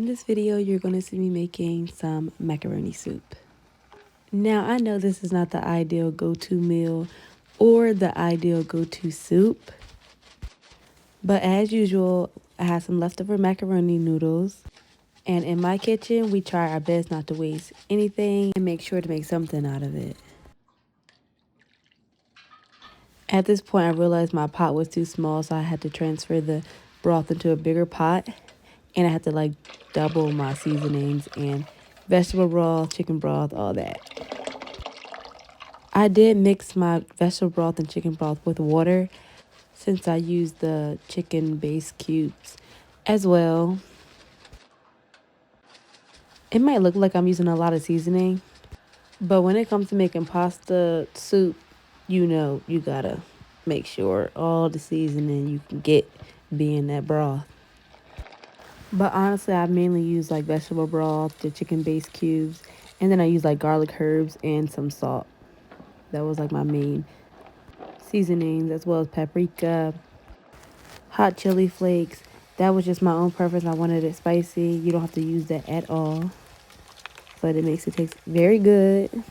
In this video, you're going to see me making some macaroni soup. Now, I know this is not the ideal go-to meal or the ideal go-to soup, but as usual, I have some leftover macaroni noodles. And in my kitchen, we try our best not to waste anything and make sure to make something out of it. At this point, I realized my pot was too small, so I had to transfer the broth into a bigger pot. And I had to double my seasonings and vegetable broth, chicken broth, all that. I did mix my vegetable broth and chicken broth with water since I used the chicken base cubes as well. It might look like I'm using a lot of seasoning, but when it comes to making pasta soup, you know you gotta make sure all the seasoning you can get be in that broth. But honestly, I mainly use vegetable broth, the chicken base cubes, and then I use garlic herbs and some salt. That was my main seasonings, as well as paprika, hot chili flakes. That was just my own preference. I wanted it spicy. You don't have to use that at all, but it makes it taste very good.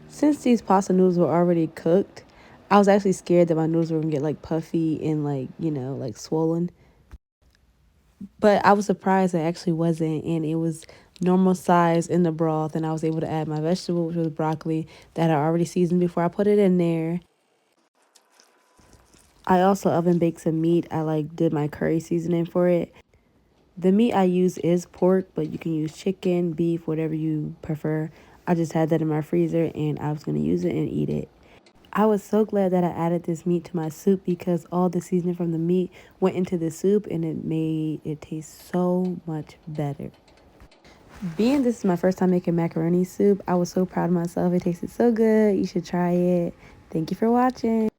Since these pasta noodles were already cooked, I was actually scared that my noodles were gonna get puffy and swollen. But I was surprised it actually wasn't, and it was normal size in the broth, and I was able to add my vegetable, which was broccoli, that I already seasoned before I put it in there. I also oven baked some meat. I did my curry seasoning for it. The meat I use is pork, but you can use chicken, beef, whatever you prefer. I just had that in my freezer and I was going to use it and eat it. I was so glad that I added this meat to my soup because all the seasoning from the meat went into the soup and it made it taste so much better. Being this is my first time making macaroni soup, I was so proud of myself. It tasted so good. You should try it. Thank you for watching.